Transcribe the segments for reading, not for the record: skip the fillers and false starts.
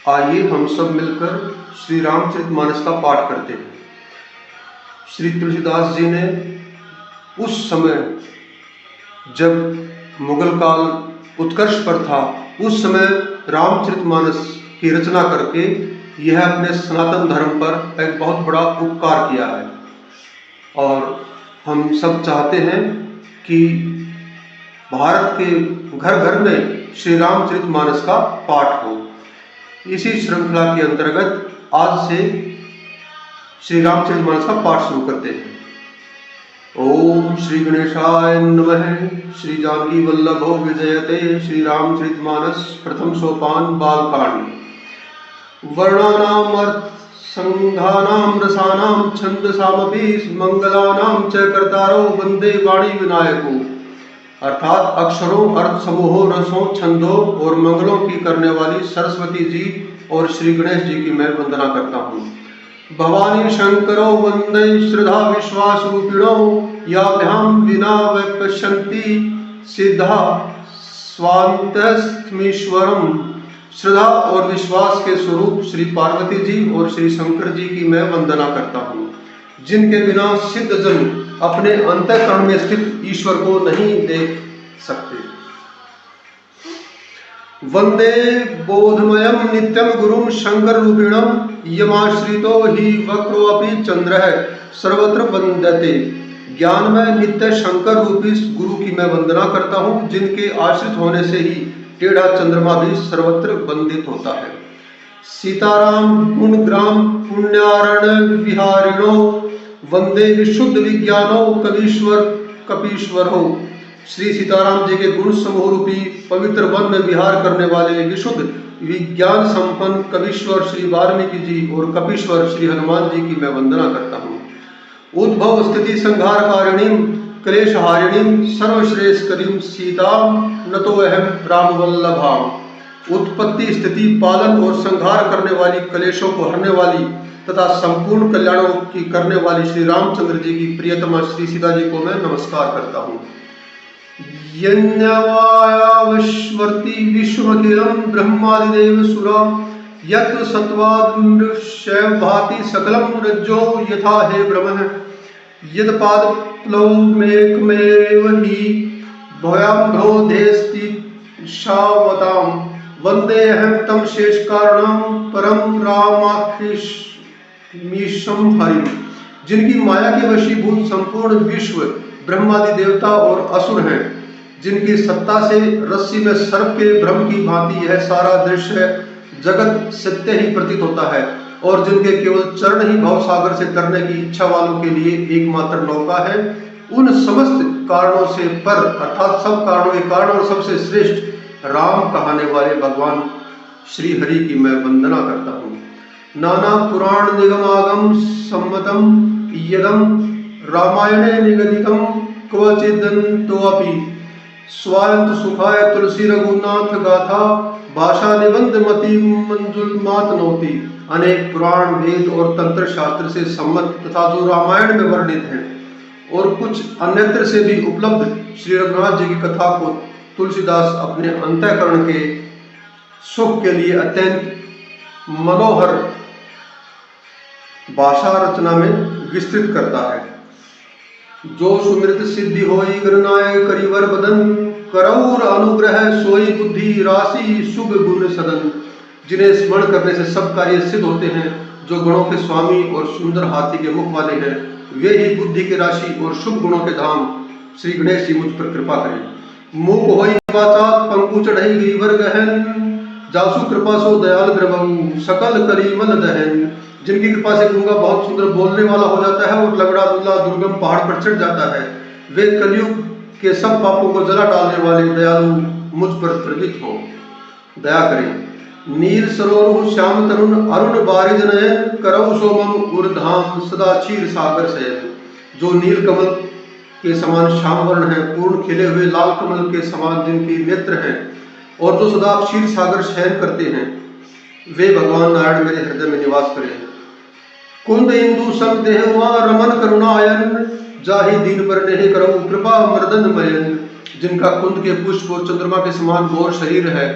आइए हम सब मिलकर श्री रामचरितमानस का पाठ करते हैं। श्री तुलसीदास जी ने उस समय जब मुगल काल उत्कर्ष पर था, उस समय रामचरितमानस की रचना करके यह अपने सनातन धर्म पर एक बहुत बड़ा उपकार किया है। और हम सब चाहते हैं कि भारत के घर घर में श्री रामचरितमानस का पाठ हो। इसी श्रृंखला के अंतर्गत आज से श्री रामचरितमानस का पाठ शुरू करते हैं। ओम श्री गणेशाय नमः। श्री जानकी वल्लभो विजयते। श्री रामचरितमानस प्रथम सोपान बालकांड। वर्णानाम अर्थ संघानाम रसानाम छंदसामपि मंगलानाम च कर्तारो वंदे वाणी विनायको। अर्थात अक्षरों, अर्थ समूहों, रसों, छंदों और मंगलों की करने वाली सरस्वती जी और श्री गणेश जी की मैं वंदना करता हूँ। भवानी शंकरो वंदे श्रद्धा विश्वास रूपिणो याभ्याम विना वैपश्यन्ति सिद्धा स्वान्तस्थमीश्वरम। श्रद्धा और विश्वास के स्वरूप श्री पार्वती जी और श्री शंकर जी की मैं वंदना करता हूँ, जिनके बिना सिद्ध जन अपने अंतःकरण में स्थित ईश्वर को नहीं देख सकते। वंदे बोधमयम नित्यम गुरुम शंकर रूपिणम यमाश्रितो ही वक्रोऽपि चंद्रः सर्वत्र वंदते। ज्ञानमय नित्य शंकर रूपी गुरु की मैं वंदना करता हूँ, जिनके आश्रित होने से ही टेढ़ा चंद्रमा भी सर्वत्र वंदित होता है। सीताराम गुणग्राम पुण्यारण विहारिणो वंदे विशुद्ध विज्ञानो कवीश्वर कपीश्वर हो। श्री सीताराम जी के गुण समूह रूपी पवित्र वन में विहार करने वाले विशुद्ध विज्ञान संपन्न कवीश्वर श्री वाल्मीकि जी और कपीश्वर श्री हनुमान जी की मैं वंदना करता हूँ। उद्भव स्थिति संहारकारिणीम क्लेशहारिणीम सर्वश्रेष्ठकरीम सीता नतो अहम रामवल्लभाम। उत्पत्ति, स्थिति, पालन और संहार करने वाली, कलेशों को हरने वाली तथा संपूर्ण कल्याणों की करने वाली श्री रामचंद्र जी की प्रियतमा श्री सीता जी को मैं नमस्कार करता हूँ। यज्ञवायावश्वर्ति विश्वमखिलम ब्रह्मादिदेव सुरा यत् सत्वादृश्य भाति सकलम रज्जो यथा हे ब्रह्म यत्पादप्लवमेकमेव हि भयाम्भो देस्ति शावताम्। वंदेऽहं तं शेषकारणं परम रामाख्यमीशं हरिं। जिनकी माया के वशीभूत संपूर्ण विश्व ब्रह्मादि देवता और असुर हैं, जिनकी सत्ता से रस्सी में सर्प के भ्रम की भांति यह सारा दृश्य जगत सत्य ही प्रतीत होता है, और जिनके केवल चरण ही भवसागर से तरने की इच्छा वालों के लिए एकमात्र नौका है, उन समस्त कारणों से पर अर्थात सब कारणों के कारण और सबसे श्रेष्ठ राम कहने वाले भगवान श्री हरि की मैं वंदना करता हूँ। नाना पुराण निगमागम सम्मतम यदम रामायणे निगदितम क्वचिदन्तोऽपि स्वायंत सुखाय तुलसी रघुनाथ गाथा भाषा निबंध मति मंजुल मातनोति। अनेक पुराण, वेद और तंत्र शास्त्र से सम्मत तथा जो रामायण में वर्णित हैं और कुछ अन्यत्र से भी उपलब्ध श्री रघुनाथ जी की कथा को तुलसीदास अपने अंतःकरण के सुख के लिए अत्यंत मनोहर भाषा रचना में विस्तृत करता है। जो सुमृत सिद्धि होई गणनायक करिवर बदन करौर अनुग्रह सोई बुद्धि राशि शुभ गुण सदन। जिन्हें स्मरण करने से सब कार्य सिद्ध होते हैं, जो गुणों के स्वामी और सुंदर हाथी के मुख वाले हैं, वे ही बुद्धि के राशि और शुभ गुणों के धाम श्री गणेश जी मुझ पर कृपा करें। मुख होई वाचा पंकु चढ़ई गीवर गहन जासु कृपा सो दयाल द्रवम सकल करीमल दहन। जिनकी कृपा से गूंगा बहुत सुंदर बोलने वाला हो जाता है और लगड़ा लुल्ला दुर्गम पहाड़ पर चढ़ जाता है। वे कलयुग के सब पापों को जला डालने वाले दयालु मुझ पर प्रगट हो, दया करें। नील सरोरु श्याम तरुण अरुण बारिज नयन करौ सोमम उर्धाम सदा क्षीर सागर शयन। जो नील कमल के समान श्याम वर्ण है, पूर्ण खिले हुए लाल कमल के समान जिनकी नेत्र हैं और जो सदा क्षीर सागर शयन करते हैं, वे भगवान नारायण मेरे हृदय में निवास करें। कुंद इंदु सम देहुआ रमन करुणायन जाहि दीन पर नेह करौ कृपा मर्दन मयन। जिनका कुंद के पुष्प और चंद्रमा के समान गौर शरीर है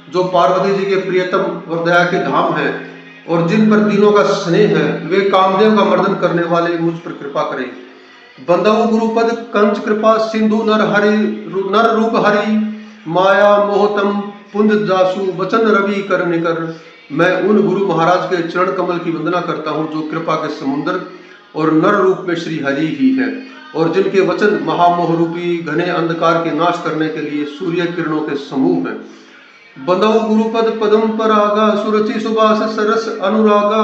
जो पार्वती जी के प्रियतम और दया के धाम है और जिन पर तीनों का स्नेह है, वे कामदेव का मर्दन करने वाले मुझ पर कृपा करें। बंदऊ गुरुपद कंच कृपा सिंधु नर रूप हरि माया मोहतम पुंज जासु वचन रवि कर निकर। मैं उन गुरु महाराज के चरण कमल की वंदना करता हूँ जो कृपा के समुद्र और नर रूप में श्री हरि ही है और जिनके वचन महामोह रूपी घने अंधकार के नाश करने के लिए सूर्य किरणों के समूह हैं। बंदऊ गुरुपद पदम परागा सुरचि सुबास सरस अनुरागा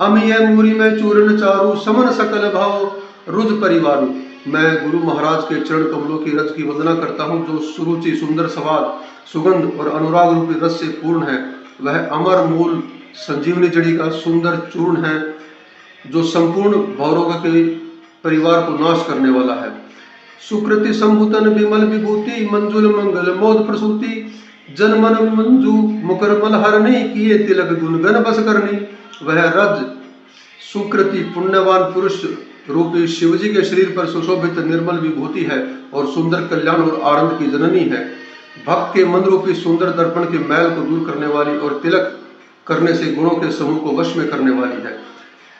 अमीय मूरी में चूर्ण चारु समन सकल भाव रुज परिवारु। मैं गुरु महाराज के चरण कमलों की रज की वंदना करता हूँ जो सुरुचि सुंदर स्वाद सुगंध और अनुराग रूपी रस से पूर्ण है। वह अमर मूल संजीवनी जड़ी का सुंदर चूर्ण है जो संपूर्ण भवरोग के परिवार को नाश करने वाला है। सुकृति संभूतन विमल विभूति मंजुल मंगल मोद प्रसूति जनमन मंजू मुकर मलहरणी किए तिलक गुणगन बस करनी। वह रज सुकृति पुण्यवान पुरुष रूपी शिवजी के शरीर पर सुशोभित निर्मल विभूति है और सुंदर कल्याण और आनंद की जननी है। भक्त के मन रूपी सुंदर दर्पण के मैल को दूर करने वाली और तिलक करने से गुणों के समूह को वश में करने वाली है।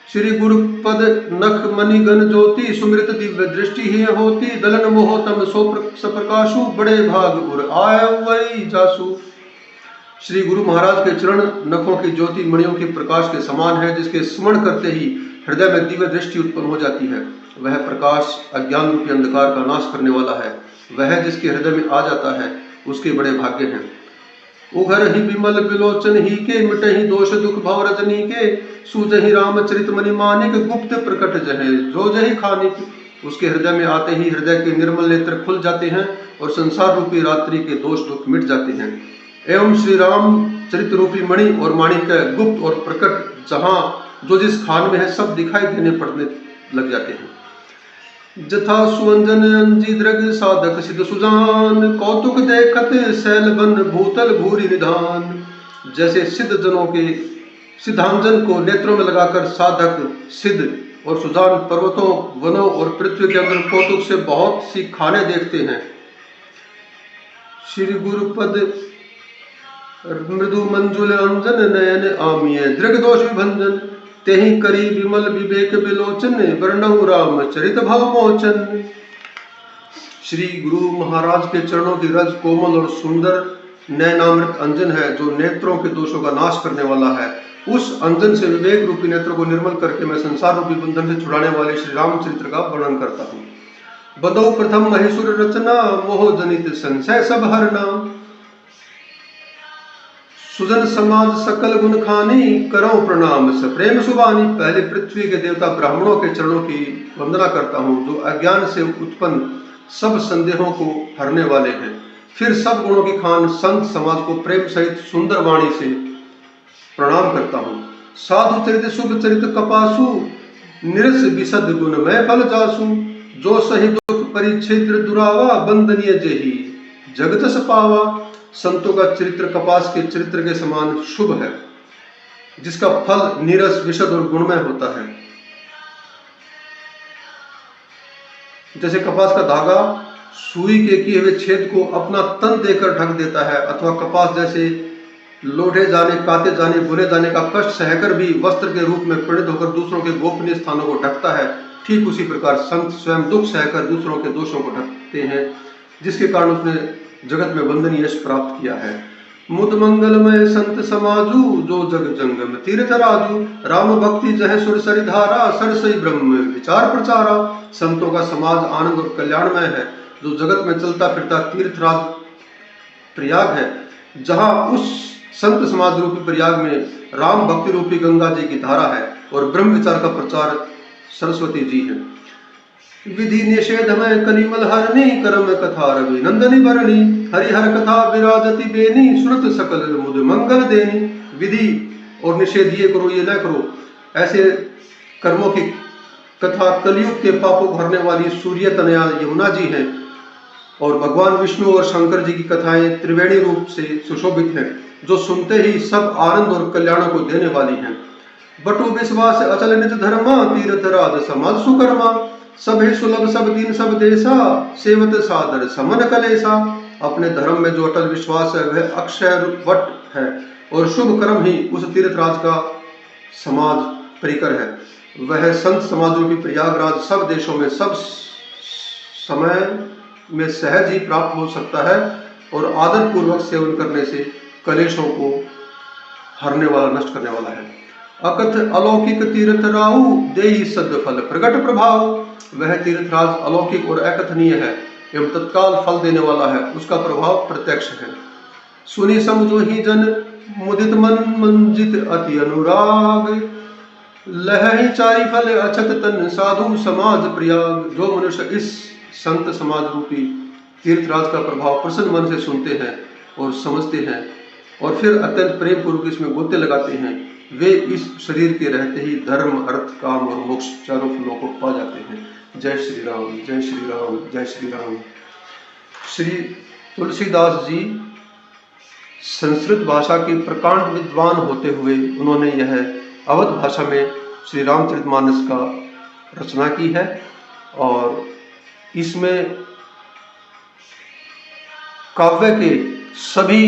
श्री गुरुपद नख मणि गण ज्योति सुमृत दिव्य दृष्टि ही होती दलन मोह तम सप्रकाशु बड़े भाग उर आय वही जासु। श्री गुरु महाराज के चरण नखों की ज्योति मणियों के प्रकाश के समान है जिसके स्मरण करते ही हृदय में दिव्य दृष्टि उत्पन्न हो जाती है। वह प्रकाश अज्ञान रूपी अंधकार का नाश करने वाला है। वह जिसके हृदय में आ जाता है उसके बड़े भाग्य हैं। उघर ही विमल विलोचन ही के मिटहि दोष दुख भव रजनी के सूजहि रामचरित मणि मानिक गुप्त प्रकट जहे जो जहि खानिक। उसके हृदय में आते ही हृदय के निर्मल नेत्र खुल जाते हैं और संसार रूपी रात्रि के दोष दुख मिट जाते हैं। एवं श्री राम चरित रूपी मणि और माणिक गुप्त और प्रकट जहां जो जिस खान में है सब दिखाई देने पड़ने लग जाते हैं। जथा सुअंजन अंजी द्रग साधक सिद्ध सुजान कौतुक देखत शैल बन भूतल भूरि निधान। जैसे सिद्ध जनों के सिद्धांजन को नेत्रों में लगाकर साधक सिद्ध और सुजान पर्वतों वनों और पृथ्वी के अंदर कौतुक से बहुत सी खाने देखते हैं। श्री गुरुपद मृदु मंजुल अंजन नयन आमिय दृग दोष विभंजन तेहि करी विमल विवेक विलोचन वर्णऊ राम चरित भव मोचन। श्री गुरु महाराज के चरणों की रज कोमल और सुंदर नयनामृत अंजन है जो नेत्रों के दोषों का नाश करने वाला है। उस अंजन से विवेक रूपी नेत्रों को निर्मल करके मैं संसार रूपी बंधन से छुड़ाने वाले श्री रामचरित्र का वर्णन करता हूँ। बदौ प्रथम महेश्वर रचना मोह जनित संशय सब हरना सुजन समाज सकल गुण खानी करो प्रणाम सप्रेम सुबानी। पहले पृथ्वी के देवता ब्राह्मणों के चरणों की वंदना करता हूँ जो अज्ञान से उत्पन्न सब संदेहों को हरने वाले हैं। फिर सब गुणों की खान संत समाज को प्रेम सहित सुंदर वाणी से प्रणाम करता हूँ। साधु चरित शुभ चरित कपासु निरस विशद गुण में फल जासु जो सही दुख परिच्छेद्र दुरावा बंदनीय जेही जगत सपावा। संतों का चरित्र कपास के चरित्र के समान शुभ है जिसका फल नीरस विशद और गुणमय होता है। जैसे कपास का धागा सुई के किए हुए छेद को अपना तन देकर ढक देता है अथवा कपास जैसे लोढ़े जाने काटे जाने बुने जाने का कष्ट सहकर भी वस्त्र के रूप में परिणत होकर दूसरों के गोपनीय स्थानों को ढकता है, ठीक उसी प्रकार संत स्वयं दुख सहकर दूसरों के दोषों को ढकते हैं जिसके कारण उसने जगत में वंदनीय यश प्राप्त किया है। मुद मंगलमय संत समाजू जो जग जंगम तीर्थ राजू राम भक्ति जह सुर सरिधारा सरसई ब्रह्म विचार प्रचारा। संतों का समाज आनंद और कल्याणमय है जो जगत में चलता फिरता तीर्थराज प्रयाग है जहां उस संत समाज रूपी प्रयाग में राम भक्ति रूपी गंगा जी की धारा है और ब्रह्म विचार का प्रचार सरस्वती जी है। विधि निषेध में कलिमल हरणी करम कथा रवि नंदनी भरणी हरिहर कथा विराजति बेनी श्रुत सकल मुद मंगल देनी। विधि और निषेध ये करो ये न करो ऐसे कर्मों की कथा कलयुग के पापों को हरने वाली सूर्य तनया यमुना जी हैं और भगवान विष्णु और शंकर जी की कथाएं त्रिवेणी रूप से सुशोभित हैं जो सुनते ही सब आनंद और कल्याणों को देने वाली हैं। बटु विश्वास अचल निज धर्मा तीर्थ राज समाज सुकर्मा सब ही सुलभ सब दीन सब देशा सेवत सादर समन कलेसा। अपने धर्म में जो अटल विश्वास है वह अक्षयवट है और शुभ कर्म ही उस तीर्थराज का समाज परिकर है। वह संत समाज रूपी प्रयागराज सब देशों में सब समय में सहज ही प्राप्त हो सकता है और आदर पूर्वक सेवन करने से कलेशों को हरने वाला, नष्ट करने वाला है। अकथ अलौकिक तीर्थ राहु देहि सद फल प्रगट प्रभाव। वह तीर्थराज अलौकिक और अकथनीय है एवं तत्काल फल देने वाला है, उसका प्रभाव प्रत्यक्ष है। सुनी समझो ही जन मुदित मन मंजित अति अनुराग लहहि चारि फल अछत तन साधु समाज प्रयाग। जो मनुष्य इस संत समाज रूपी तीर्थराज का प्रभाव प्रसन्न मन से सुनते हैं और समझते हैं और फिर अत्यंत प्रेम पूर्वक इसमें गोते लगाते हैं, वे इस शरीर के रहते ही धर्म, अर्थ, काम और मोक्ष चारों फलों को पा जाते हैं। जय श्री राम, जय श्री राम, जय श्री राम। श्री तुलसीदास जी संस्कृत भाषा के प्रकांड विद्वान होते हुए उन्होंने यह अवध भाषा में श्री रामचरितमानस का रचना की है और इसमें काव्य के सभी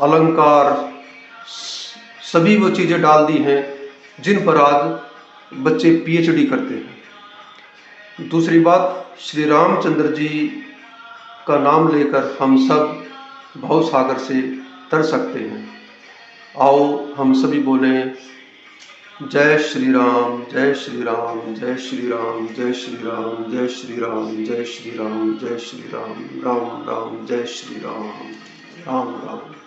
अलंकार, सभी वो चीजें डाल दी हैं जिन पर आज बच्चे पीएचडी करते हैं। दूसरी बात, श्री रामचंद्र जी का नाम लेकर हम सब भव सागर से तर सकते हैं। आओ हम सभी बोलें जय श्री राम, जय श्री राम, जय श्री राम, जय श्री राम, जय श्री राम, जय श्री राम, जय श्री राम, राम राम, जय श्री राम, राम राम।